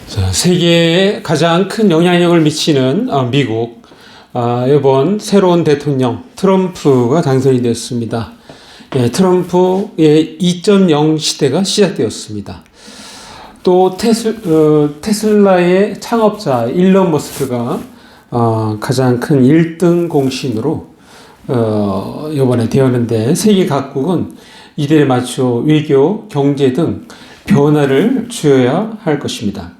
자, 세계에 가장 큰 영향력을 미치는 미국, 이번 새로운 대통령 트럼프가 당선이 되었습니다. 예, 트럼프의 2.0 시대가 시작되었습니다. 또 테슬라의 창업자 일론 머스크가 가장 큰 1등 공신으로 이번에 되었는데, 세계 각국은 이들에 맞춰 외교, 경제 등 변화를 주어야 할 것입니다.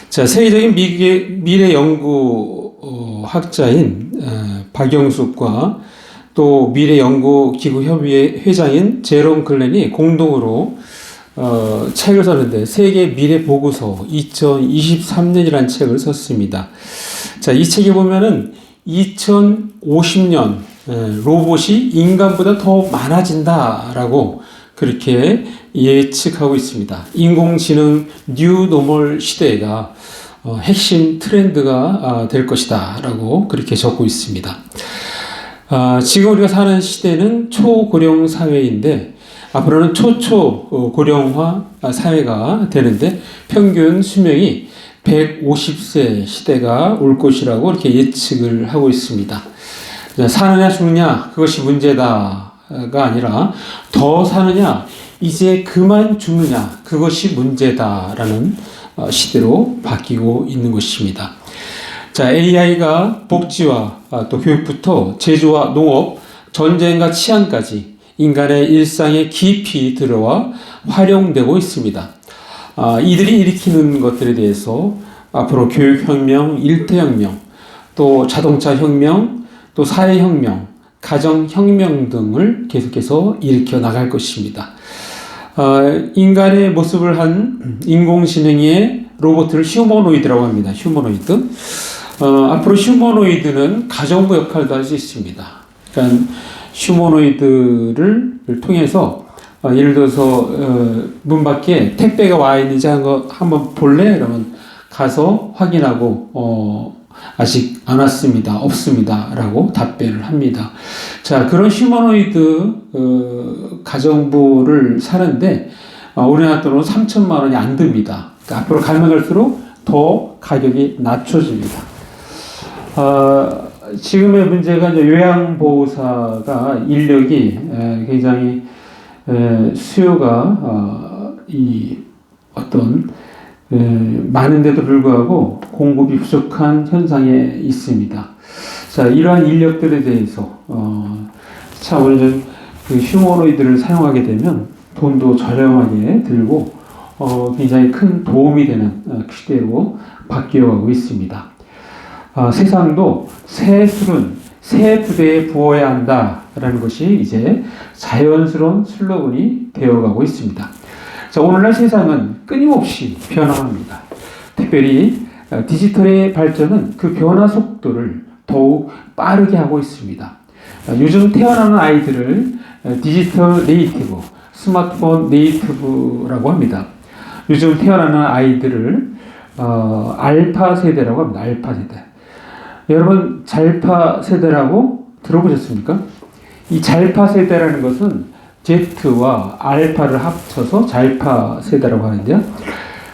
자, 세계적인 미래 연구 학자인 박영숙과 또 미래 연구 기구 협의회 회장인 제롬 글렌이 공동으로 책을 썼는데, 세계 미래 보고서 2023년이라는 책을 썼습니다. 자, 이 책에 보면은 2050년 로봇이 인간보다 더 많아진다라고 그렇게 예측하고 있습니다. 인공지능 뉴 노멀 시대가 핵심 트렌드가 될 것이다 라고 그렇게 적고 있습니다. 지금 우리가 사는 시대는 초고령 사회인데, 앞으로는 초초고령화 사회가 되는데, 평균 수명이 150세 시대가 올 것이라고 이렇게 예측을 하고 있습니다. 사느냐 죽느냐 그것이 문제다가 아니라, 더 사느냐 이제 그만 죽느냐 그것이 문제다라는 시대로 바뀌고 있는 것입니다. 자, AI가 복지와 또 교육부터 제조와 농업, 전쟁과 치안까지 인간의 일상에 깊이 들어와 활용되고 있습니다. 이들이 일으키는 것들에 대해서 앞으로 교육혁명, 일터혁명, 또 자동차혁명, 또 사회혁명, 가정혁명 등을 계속해서 일으켜 나갈 것입니다. 인간의 모습을 한 인공지능의 로봇을 휴머노이드라고 합니다. 휴머노이드. 앞으로 휴머노이드는 가정부 역할도 할 수 있습니다. 그러니까 휴머노이드를 통해서 예를 들어서 문 밖에 택배가 와 있는지 한번 볼래? 그러면 가서 확인하고 아직 안 왔습니다. 없습니다. 라고 답변을 합니다. 자, 그런 휴머노이드 가정부를 사는데 우리나라 돈으로 3천만 원이 안 듭니다. 그러니까 앞으로 가면 갈수록 더 가격이 낮춰집니다. 지금의 문제가 이제 요양보호사가 인력이 굉장히 수요가 많은데도 불구하고 공급이 부족한 현상에 있습니다. 자, 이러한 인력들에 대해서 우리는 그 휴머노이드를 사용하게 되면 돈도 저렴하게 들고 굉장히 큰 도움이 되는 시대로 바뀌어가고 있습니다. 세상도 새 술은 새 부대에 부어야 한다라는 것이 이제 자연스러운 슬로건이 되어가고 있습니다. 자, 오늘날 세상은 끊임없이 변화합니다. 특별히 디지털의 발전은 그 변화 속도를 더욱 빠르게 하고 있습니다. 요즘 태어나는 아이들을 디지털 네이티브, 스마트폰 네이티브라고 합니다. 요즘 태어나는 아이들을 알파 세대라고 합니다. 알파 세대. 여러분, 잘파 세대라고 들어보셨습니까? 이 잘파 세대라는 것은 Z와 알파를 합쳐서 잘파 세대라고 하는데요.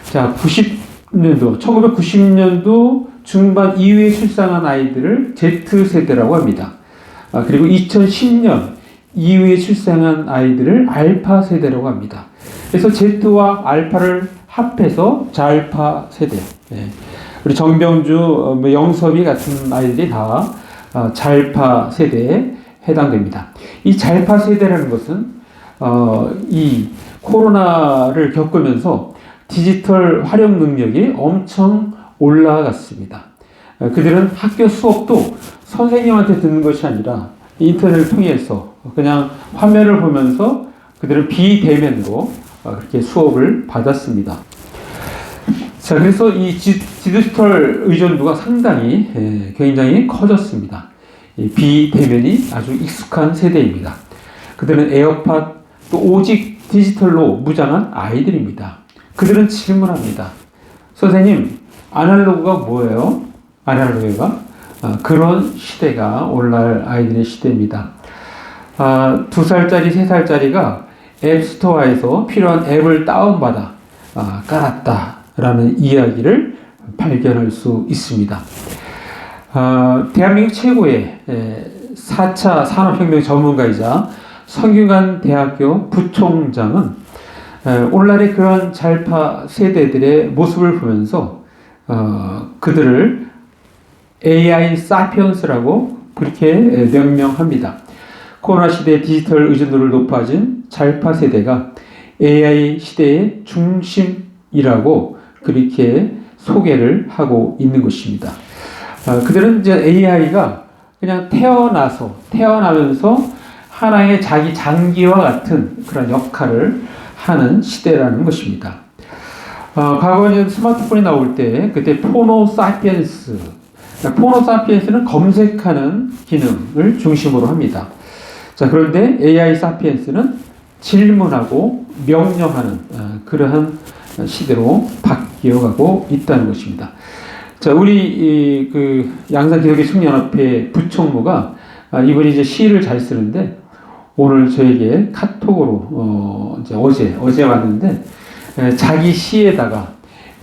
자, 1990년도 중반 이후에 출산한 아이들을 Z세대라고 합니다. 그리고 2010년 이후에 출산한 아이들을 알파 세대라고 합니다. 그래서 Z와 알파를 합해서 잘파 세대. 네. 우리 정병주, 영섭이 같은 아이들이 다 잘파 세대에 해당됩니다. 이 잘파 세대라는 것은 이 코로나를 겪으면서 디지털 활용 능력이 엄청 올라갔습니다. 그들은 학교 수업도 선생님한테 듣는 것이 아니라 인터넷을 통해서 그냥 화면을 보면서 그들은 비대면으로 그렇게 수업을 받았습니다. 자, 그래서 이 디지털 의존도가 굉장히 커졌습니다. 비대면이 아주 익숙한 세대입니다. 그들은 에어팟, 또 오직 디지털로 무장한 아이들입니다. 그들은 질문합니다. 선생님, 아날로그가 뭐예요? 아날로그가? 그런 시대가 오늘날 아이들의 시대입니다. 2살짜리, 3살짜리가 앱스토어에서 필요한 앱을 다운받아 깔았다. 라는 이야기를 발견할 수 있습니다. 대한민국 최고의 4차 산업혁명 전문가이자 성균관 대학교 부총장은 오늘날의 그런 잘파 세대들의 모습을 보면서 그들을 AI 사피언스라고 그렇게 명명합니다. 코로나 시대의 디지털 의존도를 높아진 잘파 세대가 AI 시대의 중심이라고 그렇게 소개를 하고 있는 것입니다. 그들은 이제 AI가 그냥 태어나면서 하나의 자기 장기와 같은 그런 역할을 하는 시대라는 것입니다. 과거에 스마트폰이 나올 때 그때 포노 사피엔스는 검색하는 기능을 중심으로 합니다. 자, 그런데 AI 사피엔스는 질문하고 명령하는 그러한 시대로 바뀌어가고 있다는 것입니다. 자, 우리 그 양산기독교 청년협회 부총무가 이분이 이제 시를 잘 쓰는데 오늘 저에게 카톡으로 이제 어제 왔는데 자기 시에다가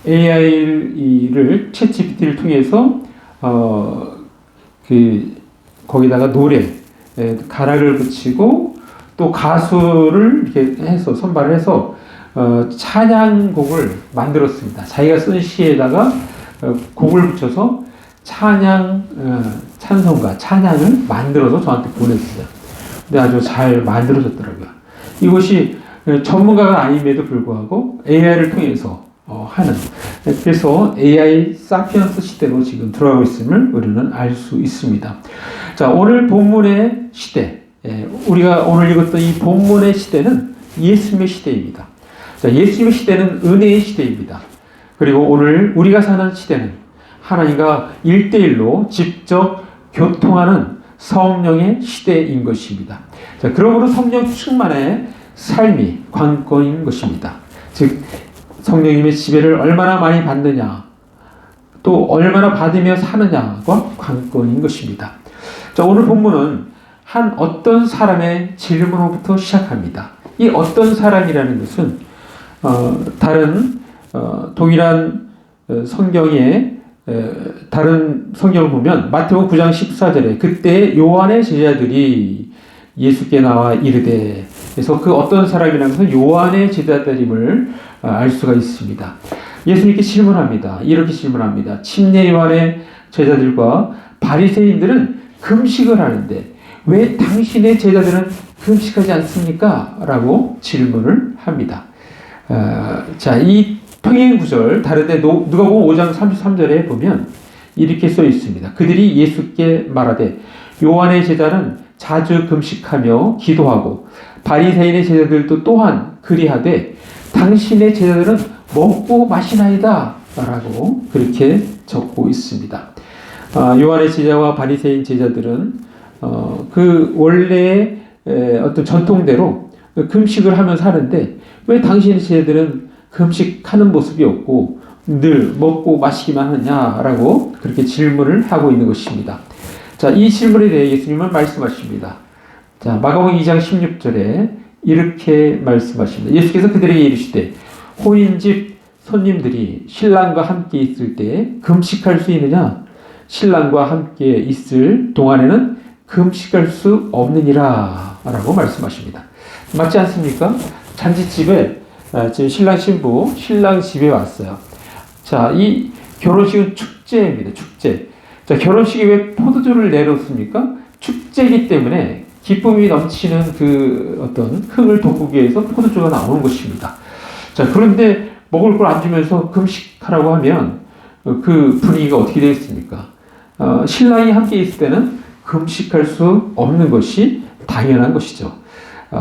AI를 챗GPT를 통해서 거기다가 노래 가락을 붙이고 또 가수를 이렇게 해서 선발을 해서 찬양곡을 만들었습니다. 자기가 쓴 시에다가 곡을 붙여서 찬송가, 찬양을 만들어서 저한테 보냈어요. 근데 아주 잘 만들어졌더라고요. 이것이 전문가가 아님에도 불구하고 AI를 통해서 하는, 그래서 AI 사피언스 시대로 지금 들어가고 있음을 우리는 알 수 있습니다. 자, 오늘 본문의 시대, 우리가 오늘 읽었던 이 본문의 시대는 예수님의 시대입니다. 자, 예수님의 시대는 은혜의 시대입니다. 그리고 오늘 우리가 사는 시대는 하나님과 1대1로 직접 교통하는 성령의 시대인 것입니다. 자, 그러므로 성령 충만의 삶이 관건인 것입니다. 즉, 성령님의 지배를 얼마나 많이 받느냐, 또 얼마나 받으며 사느냐가 관건인 것입니다. 자, 오늘 본문은 한 어떤 사람의 질문으로부터 시작합니다. 이 어떤 사람이라는 것은 다른 동일한 성경의 다른 성경을 보면 마태복음 9장 14절에 그때 요한의 제자들이 예수께 나와 이르되, 그래서 그 어떤 사람이라는 것은 요한의 제자들임을 알 수가 있습니다. 예수님께 질문합니다. 이렇게 질문합니다. 침례 요한의 제자들과 바리새인들은 금식을 하는데 왜 당신의 제자들은 금식하지 않습니까? 라고 질문을 합니다. 자, 이 평행 구절 다른데 누가복음 5장 33절에 보면 이렇게 써 있습니다. 그들이 예수께 말하되 요한의 제자는 자주 금식하며 기도하고 바리새인의 제자들도 또한 그리하되 당신의 제자들은 먹고 마시나이다 라고 그렇게 적고 있습니다. 요한의 제자와 바리새인 제자들은 그 원래의 어떤 전통대로 금식을 하면서 하는데 왜 당신의 제자들은 금식하는 모습이 없고 늘 먹고 마시기만 하느냐라고 그렇게 질문을 하고 있는 것입니다. 자, 이 질문에 대해 예수님은 말씀하십니다. 자, 마가복음 2장 16절에 이렇게 말씀하십니다. 예수께서 그들에게 이르시되 혼인집 손님들이 신랑과 함께 있을 때 금식할 수 있느냐? 신랑과 함께 있을 동안에는 금식할 수 없느니라 라고 말씀하십니다. 맞지 않습니까? 잔치집에 지금 신랑 신부 신랑 집에 왔어요. 자, 이 결혼식은 축제입니다. 축제. 자, 결혼식에 왜 포도주를 내놓습니까? 축제이기 때문에 기쁨이 넘치는 그 어떤 흥을 돋구기 위해서 포도주가 나오는 것입니다. 자, 그런데 먹을 걸 안 주면서 금식하라고 하면 그 분위기가 어떻게 되겠습니까? 신랑이 함께 있을 때는 금식할 수 없는 것이 당연한 것이죠.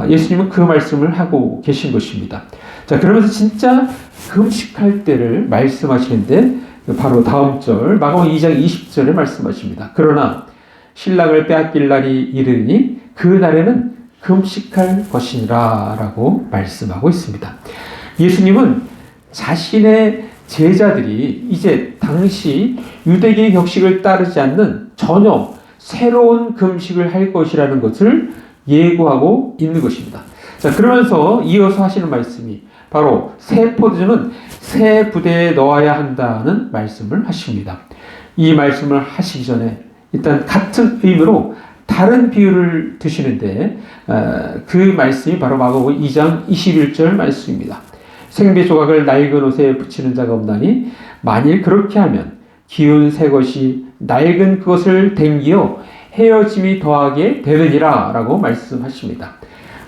예수님은 그 말씀을 하고 계신 것입니다. 자, 그러면서 진짜 금식할 때를 말씀하시는데 바로 다음 절 마가복음 2장 20절에 말씀하십니다. 그러나 신랑을 빼앗길 날이 이르니 그 날에는 금식할 것이니라 라고 말씀하고 있습니다. 예수님은 자신의 제자들이 이제 당시 유대계의 격식을 따르지 않는 전혀 새로운 금식을 할 것이라는 것을 예고하고 있는 것입니다. 자, 그러면서 이어서 하시는 말씀이 바로 새 포도주는 새 부대에 넣어야 한다는 말씀을 하십니다. 이 말씀을 하시기 전에 일단 같은 의미로 다른 비유를 드시는데 그 말씀이 바로 마가복음 2장 21절 말씀입니다. 생배 조각을 낡은 옷에 붙이는 자가 없나니 만일 그렇게 하면 기운 새 것이 낡은 그것을 댕기어 헤어짐이 더하게 되느니라 라고 말씀하십니다.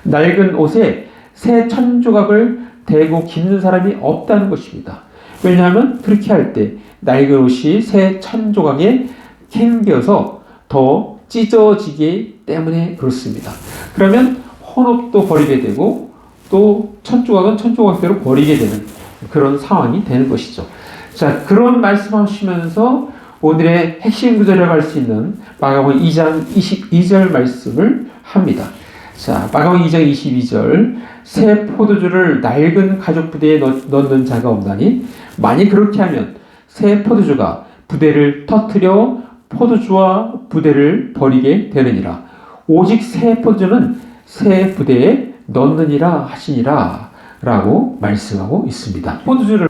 낡은 옷에 새 천조각을 대고 깁는 사람이 없다는 것입니다. 왜냐하면 그렇게 할 때 낡은 옷이 새 천조각에 캥겨서 더 찢어지기 때문에 그렇습니다. 그러면 헌옷도 버리게 되고 또 천조각은 천조각대로 버리게 되는 그런 상황이 되는 것이죠. 자, 그런 말씀하시면서 오늘의 핵심 구절이라고 할 수 있는 마가복음 2장 22절 말씀을 합니다. 자, 마가복음 2장 22절 새 포도주를 낡은 가죽 부대에 넣는 자가 없나니 만일 그렇게 하면 새 포도주가 부대를 터뜨려 포도주와 부대를 버리게 되느니라. 오직 새 포도주는 새 부대에 넣느니라 하시니라 라고 말씀하고 있습니다. 포도주를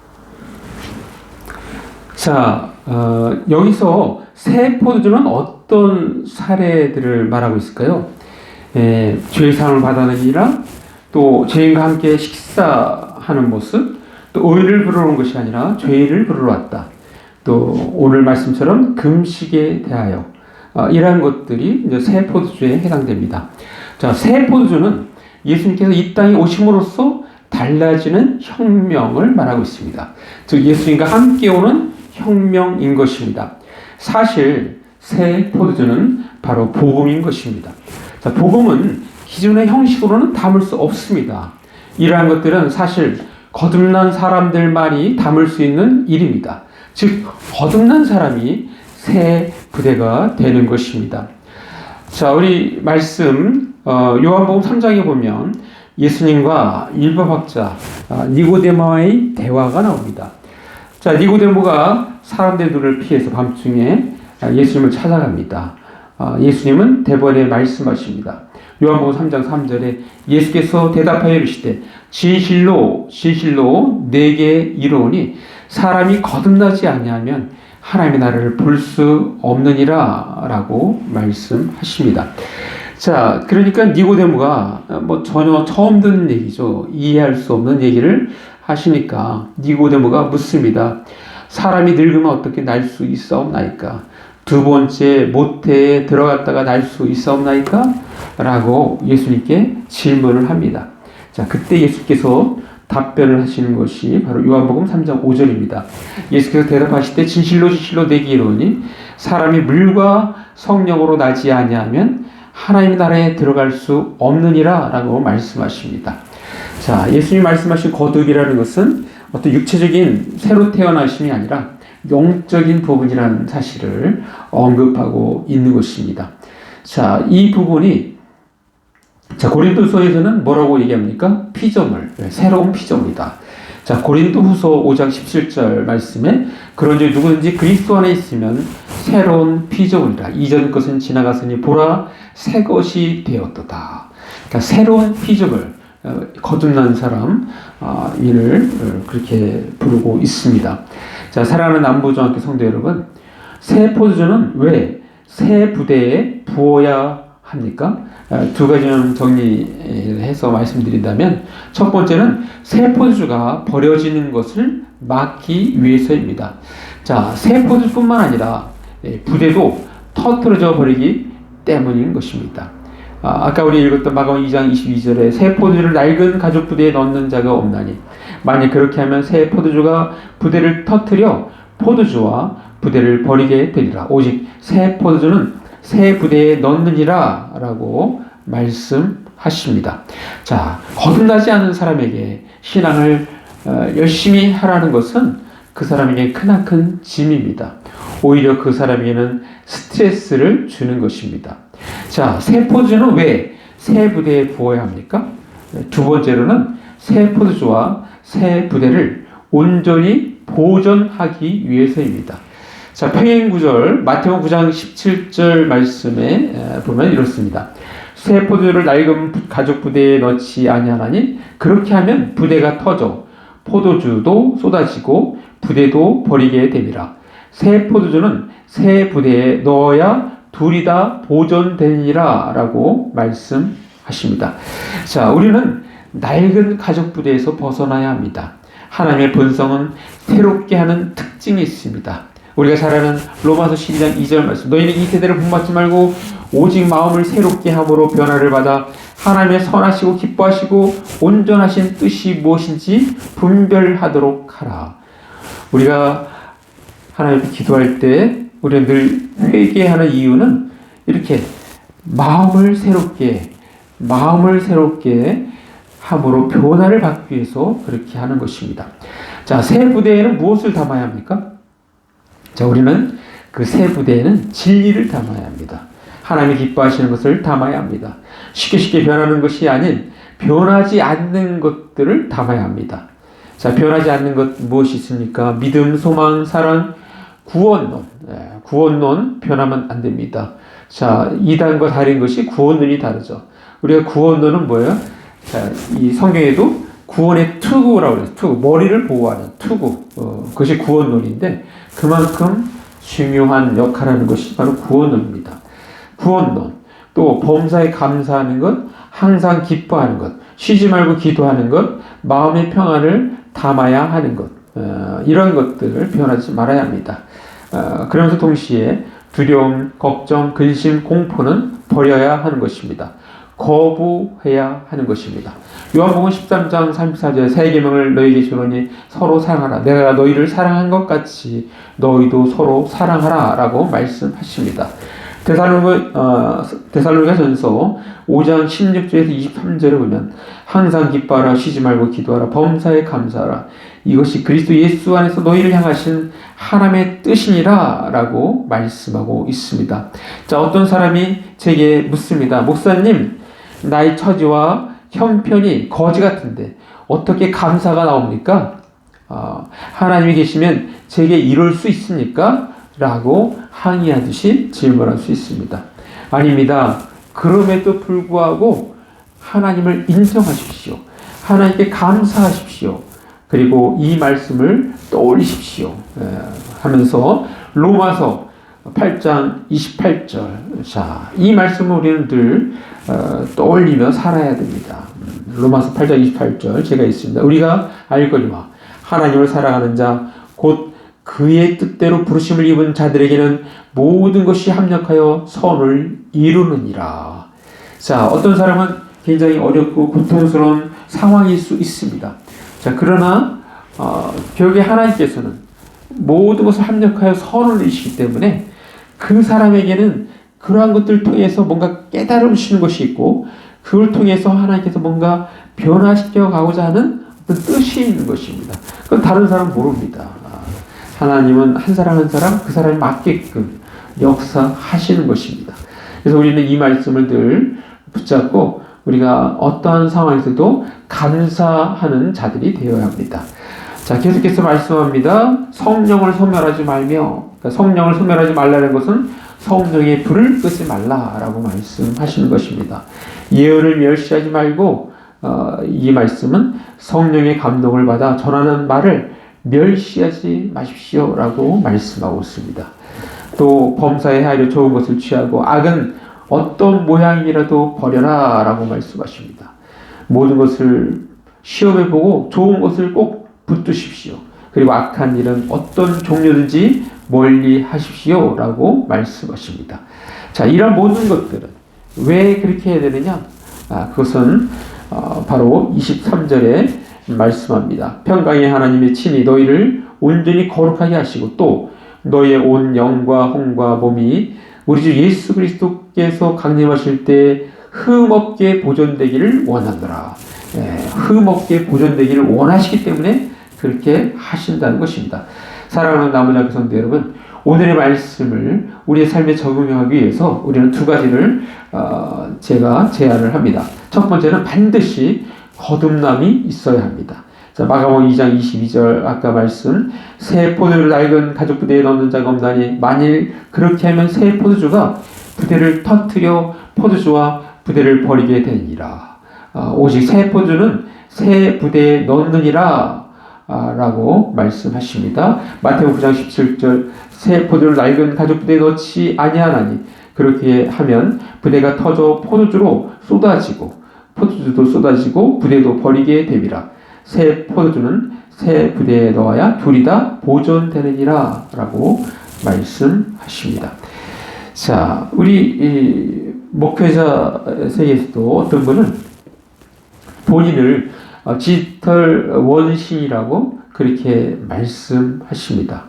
자, 여기서 새 포도주는 어떤 사례들을 말하고 있을까요? 죄의 사함을 받아내니라, 또 죄인과 함께 식사하는 모습, 또 의를 부르러 온 것이 아니라 죄를 부르러 왔다. 또 오늘 말씀처럼 금식에 대하여 이러한 것들이 이제 새 포도주에 해당됩니다. 자, 새 포도주는 예수님께서 이 땅에 오심으로써 달라지는 혁명을 말하고 있습니다. 즉 예수님과 함께 오는 혁명인 것입니다. 사실 새 포도주는 바로 복음인 것입니다. 자, 복음은 기존의 형식으로는 담을 수 없습니다. 이러한 것들은 사실 거듭난 사람들만이 담을 수 있는 일입니다. 즉 거듭난 사람이 새 부대가 되는 것입니다. 자, 우리 말씀 요한복음 3장에 보면 예수님과 율법학자 니고데모와의 대화가 나옵니다. 자, 니고데모가 사람들의 눈을 피해서 밤중에 예수님을 찾아갑니다. 예수님은 대번에 말씀하십니다. 요한복음 3장 3절에 예수께서 대답하여 이르시되 진실로 진실로 내게 이르노니 사람이 거듭나지 아니하면 하나님의 나라를 볼 수 없느니라 라고 말씀하십니다. 자, 그러니까 니고데모가 전혀 처음 듣는 얘기죠. 이해할 수 없는 얘기를 하시니까 니고데모가 묻습니다. 사람이 늙으면 어떻게 날 수 있사옵나이까? 두 번째 모태에 들어갔다가 날 수 있사옵나이까? 라고 예수님께 질문을 합니다. 자, 그때 예수께서 답변을 하시는 것이 바로 요한복음 3장 5절입니다. 예수께서 대답하실 때 진실로 진실로 내게 이르노니 사람이 물과 성령으로 나지 아니하면 하나님의 나라에 들어갈 수 없느니라 라고 말씀하십니다. 자, 예수님이 말씀하신 거듭이라는 것은 어떤 육체적인 새로 태어나심이 아니라 영적인 부분이라는 사실을 언급하고 있는 것입니다. 자, 이 부분이 고린도서에서는 뭐라고 얘기합니까? 피조물, 새로운 피조물이다. 자, 고린도후서 5장 17절 말씀에 그런즉 누구든지 그리스도 안에 있으면 새로운 피조물이라. 이전 것은 지나갔으니 보라 새 것이 되었도다. 그러니까 새로운 피조물, 거듭난 사람 이를 그렇게 부르고 있습니다. 자, 사랑하는 남부중학교 성도 여러분, 새 포도주는 왜 새 부대에 부어야 합니까? 두 가지는 정리해서 말씀드린다면 첫 번째는 새 포도주가 버려지는 것을 막기 위해서입니다. 자, 새 포도주뿐만 아니라 부대도 터뜨려져 버리기 때문인 것입니다. 아까 우리 읽었던 마가복음 2장 22절에 새 포도주를 낡은 가죽 부대에 넣는 자가 없나니 만약 그렇게 하면 새 포도주가 부대를 터뜨려 포도주와 부대를 버리게 되리라. 오직 새 포도주는 새 부대에 넣느니라 라고 말씀하십니다. 자, 거듭나지 않은 사람에게 신앙을 열심히 하라는 것은 그 사람에게 크나큰 짐입니다. 오히려 그 사람에게는 스트레스를 주는 것입니다. 자, 새 포도주는 왜 새 부대에 부어야 합니까? 두 번째로는 새 포도주와 새 부대를 온전히 보존하기 위해서입니다. 자, 평행 구절 마태복음 9장 17절 말씀에 보면 이렇습니다. 새 포도주를 낡은 가죽 부대에 넣지 아니하나니 그렇게 하면 부대가 터져 포도주도 쏟아지고 부대도 버리게 됨이라. 새 포도주는 새 부대에 넣어야 둘이 다 보존되니라 라고 말씀하십니다. 자, 우리는 낡은 가죽 부대에서 벗어나야 합니다. 하나님의 본성은 새롭게 하는 특징이 있습니다. 우리가 잘 아는 로마서 12장 2절 말씀, 너희는 이 세대를 본받지 말고 오직 마음을 새롭게 함으로 변화를 받아 하나님의 선하시고 기뻐하시고 온전하신 뜻이 무엇인지 분별하도록 하라. 우리가 하나님 앞에 기도할 때 우리가 늘 회개하는 이유는 이렇게 마음을 새롭게 함으로 변화를 받기 위해서 그렇게 하는 것입니다. 자, 새 부대에는 무엇을 담아야 합니까? 자, 우리는 그 새 부대에는 진리를 담아야 합니다. 하나님이 기뻐하시는 것을 담아야 합니다. 쉽게 변하는 것이 아닌 변하지 않는 것들을 담아야 합니다. 자, 변하지 않는 것 무엇이 있습니까? 믿음, 소망, 사랑, 구원론. 구원론 변하면 안 됩니다. 자, 이단과 다른 것이 구원론이 다르죠. 우리가 구원론은 뭐예요? 자, 이 성경에도 구원의 투구라고 그래요. 투구, 머리를 보호하는 투구. 그것이 구원론인데 그만큼 중요한 역할을 하는 것이 바로 구원론입니다. 구원론. 또 범사에 감사하는 것, 항상 기뻐하는 것, 쉬지 말고 기도하는 것, 마음의 평안을 담아야 하는 것. 이런 것들을 변하지 말아야 합니다. 그러면서 동시에 두려움, 걱정, 근심, 공포는 버려야 하는 것입니다. 거부해야 하는 것입니다. 요한복음 13장 34절 새 계명을 너희에게 주노니 서로 사랑하라. 내가 너희를 사랑한 것 같이 너희도 서로 사랑하라 라고 말씀하십니다. 데살로니가전서 5장 16절에서 23절에 보면 항상 기뻐하라, 쉬지 말고 기도하라, 범사에 감사하라. 이것이 그리스도 예수 안에서 너희를 향하신 하나님의 뜻이니라 라고 말씀하고 있습니다. 자, 어떤 사람이 제게 묻습니다. 목사님, 나의 처지와 형편이 거지 같은데 어떻게 감사가 나옵니까? 하나님이 계시면 제게 이룰 수 있습니까? 라고 항의하듯이 질문할 수 있습니다. 아닙니다. 그럼에도 불구하고 하나님을 인정하십시오. 하나님께 감사하십시오. 그리고 이 말씀을 떠올리십시오. 하면서 로마서 8장 28절. 자, 이 말씀을 우리는 늘 떠올리며 살아야 됩니다. 로마서 8장 28절 제가 있습니다. 우리가 알거니와 하나님을 사랑하는 자 곧 그의 뜻대로 부르심을 입은 자들에게는 모든 것이 합력하여 선을 이루느니라. 자, 어떤 사람은 굉장히 어렵고 고통스러운 상황일 수 있습니다. 자, 그러나 결국에 하나님께서는 모든 것을 합력하여 선을 이루시기 때문에 그 사람에게는 그러한 것들을 통해서 뭔가 깨달음 주시는 것이 있고 그걸 통해서 하나님께서 뭔가 변화시켜 가고자 하는 어떤 뜻이 있는 것입니다. 그건 다른 사람은 모릅니다. 하나님은 한 사람 한 사람 그 사람에 맞게끔 역사하시는 것입니다. 그래서 우리는 이 말씀을 늘 붙잡고 우리가 어떠한 상황에서도 감사하는 자들이 되어야 합니다. 자, 계속해서 말씀합니다. 성령을 소멸하지 말며, 그러니까 성령을 소멸하지 말라는 것은 성령의 불을 끄지 말라라고 말씀하시는 것입니다. 예언을 멸시하지 말고 이 말씀은 성령의 감동을 받아 전하는 말을 멸시하지 마십시오라고 말씀하고 있습니다. 또 범사에 헤아려 좋은 것을 취하고 악은 어떤 모양이라도 버려라 라고 말씀하십니다. 모든 것을 시험해보고 좋은 것을 꼭 붙드십시오. 그리고 악한 일은 어떤 종류든지 멀리 하십시오 라고 말씀하십니다. 자, 이런 모든 것들은 왜 그렇게 해야 되느냐? 그것은 바로 23절에 말씀합니다. 평강의 하나님의 친히 너희를 온전히 거룩하게 하시고 또 너희의 온 영과 혼과 몸이 우리 주 예수 그리스도께서 강림하실 때 흠없게 보존되기를 원하노라. 흠없게 보존되기를 원하시기 때문에 그렇게 하신다는 것입니다. 사랑하는 나무자교 성도 여러분, 오늘의 말씀을 우리의 삶에 적용하기 위해서 우리는 두 가지를 제가 제안을 합니다. 첫 번째는 반드시 거듭남이 있어야 합니다. 자, 마가복음 2장 22절 아까 말씀 새 포도주를 낡은 가죽 부대에 넣는 자가 없나니 만일 그렇게 하면 새 포도주가 부대를 터뜨려 포도주와 부대를 버리게 되니라. 오직 새 포도주는 새 부대에 넣느니라 라고 말씀하십니다. 마태복음 9장 17절 새 포도를 낡은 가죽 부대에 넣지 아니하나니 그렇게 하면 부대가 터져 포도주로 쏟아지고 포도주도 쏟아지고 부대도 버리게 됨이라. 새 포도주는 새 부대에 넣어야 둘이 다 보존되느니라 라고 말씀하십니다. 자, 우리 목회자 세계에서도 어떤 분은 본인을 디지털 원신이라고 그렇게 말씀하십니다.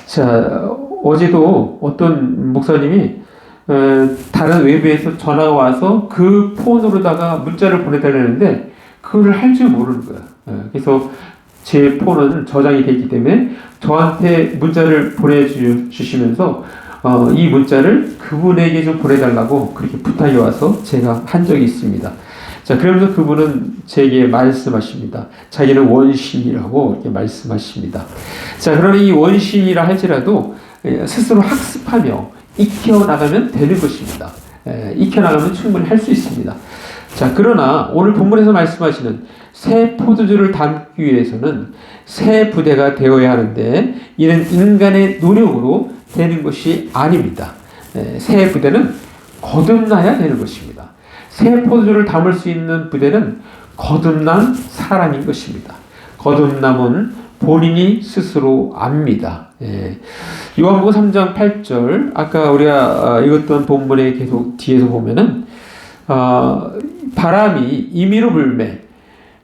자, 어제도 어떤 목사님이 다른 외부에서 전화가 와서 그 폰으로다가 문자를 보내달라는데 그걸 할 줄 모르는 거야. 그래서 제 폰은 저장이 되기 때문에 저한테 문자를 보내주시면서 이 문자를 그분에게 좀 보내달라고 그렇게 부탁이 와서 제가 한 적이 있습니다. 자, 그러면서 그분은 제게 말씀하십니다. 자기는 원신이라고 이렇게 말씀하십니다. 자, 그러나 이 원신이라 할지라도 스스로 학습하며 익혀나가면 되는 것입니다. 익혀나가면 충분히 할 수 있습니다. 자, 그러나 오늘 본문에서 말씀하시는 새 포도주를 담기 위해서는 새 부대가 되어야 하는데 이는 인간의 노력으로 되는 것이 아닙니다. 새 부대는 거듭나야 되는 것입니다. 새 포도주를 담을 수 있는 부대는 거듭난 사람인 것입니다. 거듭남은 본인이 스스로 압니다. 요한복음 3장 8절 아까 우리가 읽었던 본문에 계속 뒤에서 보면은 바람이 임의로 불매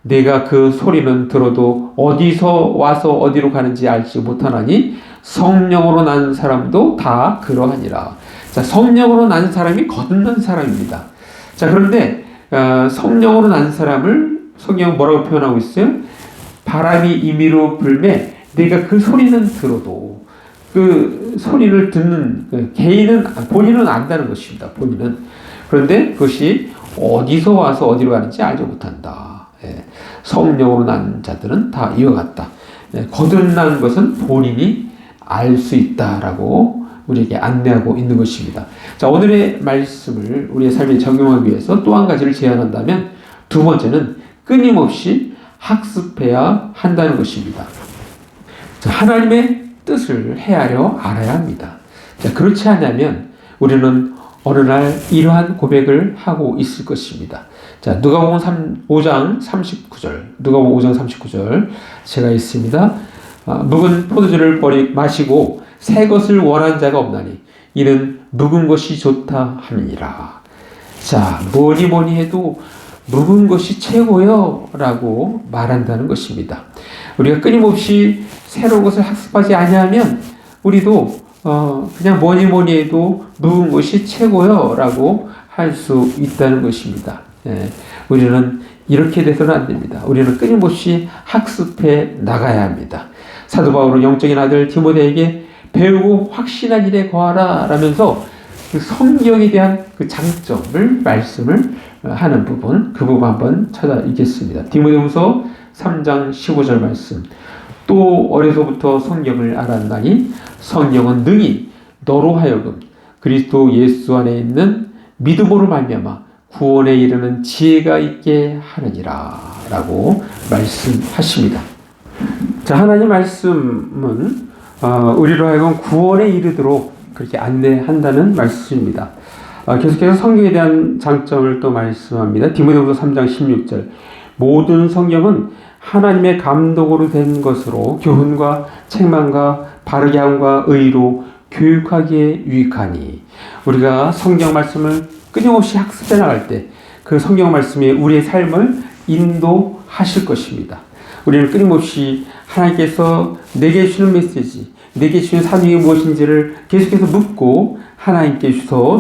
내가 그 소리는 들어도 어디서 와서 어디로 가는지 알지 못하나니 성령으로 난 사람도 다 그러하니라. 자, 성령으로 난 사람이 거듭난 사람입니다. 자, 그런데 성령으로 난 사람을 성경 뭐라고 표현하고 있어요? 바람이 임의로 불매 내가 그 소리는 들어도 그 소리를 듣는 개인은 본인은 안다는 것입니다. 본인은. 그런데 그것이 어디서 와서 어디로 가는지 알지 못한다. 성령으로 난 자들은 다 이와 같다. 거듭난 것은 본인이 알 수 있다라고 우리에게 안내하고 있는 것입니다. 자, 오늘의 말씀을 우리의 삶에 적용하기 위해서 또 한 가지를 제안한다면 두 번째는 끊임없이 학습해야 한다는 것입니다. 자, 하나님의 뜻을 헤아려 알아야 합니다. 자, 그렇지 않으면 우리는 어느 날 이러한 고백을 하고 있을 것입니다. 자, 누가복음 5장 39절. 누가복음 5장 39절 제가 있습니다. 묵은 포도주를 마시고 새 것을 원한 자가 없나니 이는 묵은 것이 좋다 함이니라. 자, 뭐니 해도 묵은 것이 최고요 라고 말한다는 것입니다. 우리가 끊임없이 새로운 것을 학습하지 아니하면 우리도 그냥 뭐니 해도 묵은 것이 최고요 라고 할 수 있다는 것입니다. 우리는 이렇게 돼서는 안 됩니다. 우리는 끊임없이 학습해 나가야 합니다. 사도 바울은 영적인 아들 디모데에게 배우고 확신한 일에 거하라 라면서 그 성경에 대한 그 장점을 말씀을 하는 부분, 그 부분 한번 찾아 읽겠습니다. 디모데후서 3장 15절 말씀. 또 어려서부터 성경을 알았나니 성경은 능히 너로 하여금 그리스도 예수 안에 있는 믿음으로 말미암아 구원에 이르는 지혜가 있게 하느니라 라고 말씀하십니다. 자, 하나님 말씀은 우리로 하여금 구원에 이르도록 그렇게 안내한다는 말씀입니다. 계속해서 성경에 대한 장점을 또 말씀합니다. 디모데후서 3장 16절 모든 성경은 하나님의 감독으로 된 것으로 교훈과 책망과 바르게 함과 의로 교육하기에 유익하니 우리가 성경 말씀을 끊임없이 학습해 나갈 때 그 성경 말씀이 우리의 삶을 인도하실 것입니다. 우리는 끊임없이 하나님께서 내게 주는 메시지, 내게 주신 사명이 무엇인지를 계속해서 묻고 하나님께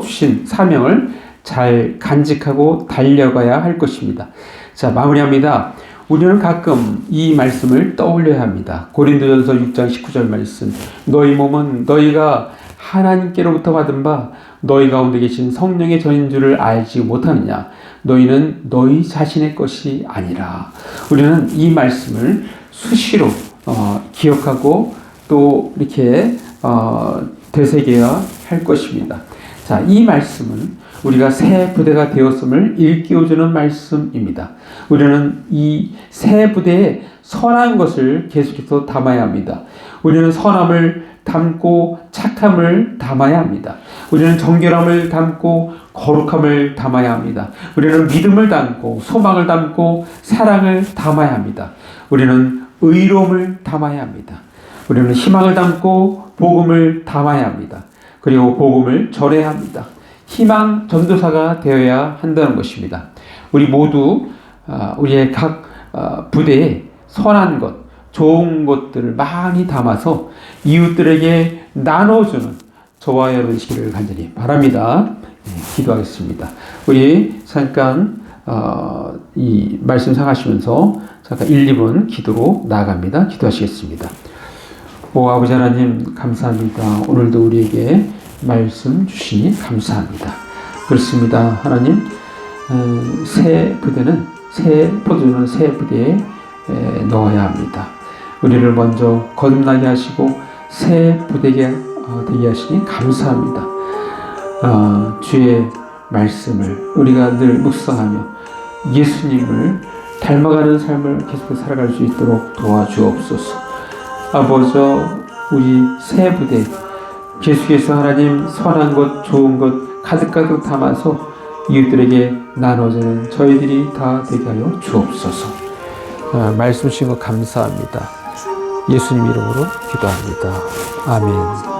주신 사명을 잘 간직하고 달려가야 할 것입니다. 자, 마무리합니다. 우리는 가끔 이 말씀을 떠올려야 합니다. 고린도전서 6장 19절 말씀. 너희 몸은 너희가 하나님께로부터 받은 바 너희 가운데 계신 성령의 전인 줄을 알지 못하느냐. 너희는 너희 자신의 것이 아니라. 우리는 이 말씀을 수시로 기억하고 또 이렇게 되새겨야 할 것입니다. 자, 이 말씀은 우리가 새 부대가 되었음을 일깨워주는 말씀입니다. 우리는 이 새 부대에 선한 것을 계속해서 담아야 합니다. 우리는 선함을 담고 착함을 담아야 합니다. 우리는 정결함을 담고 거룩함을 담아야 합니다. 우리는 믿음을 담고 소망을 담고 사랑을 담아야 합니다. 우리는 의로움을 담아야 합니다. 우리는 희망을 담고 복음을 담아야 합니다. 그리고 복음을 전해야 합니다. 희망 전도사가 되어야 한다는 것입니다. 우리 모두 우리의 각 부대에 선한 것, 좋은 것들을 많이 담아서 이웃들에게 나눠주는 저와 여러분이시기를 간절히 바랍니다. 기도하겠습니다. 우리 잠깐 이 말씀 생각하시면서 잠깐 1, 2분 기도로 나아갑니다. 기도하시겠습니다. 오 아버지 하나님 감사합니다. 오늘도 우리에게 말씀 주시니 감사합니다. 그렇습니다. 하나님 새 부대는 새 포도주는 새 부대에 넣어야 합니다. 우리를 먼저 거듭나게 하시고 새 부대게 되게 하시니 감사합니다. 주의 말씀을 우리가 늘 묵상하며 예수님을 닮아가는 삶을 계속 살아갈 수 있도록 도와주옵소서. 아버지 우리 새 부대 계속해서 하나님 선한 것 좋은 것 가득가득 담아서 이웃들에게 나눠주는 저희들이 다 되게 하여 주옵소서. 말씀 주신 것 감사합니다. 예수님 이름으로 기도합니다. 아멘.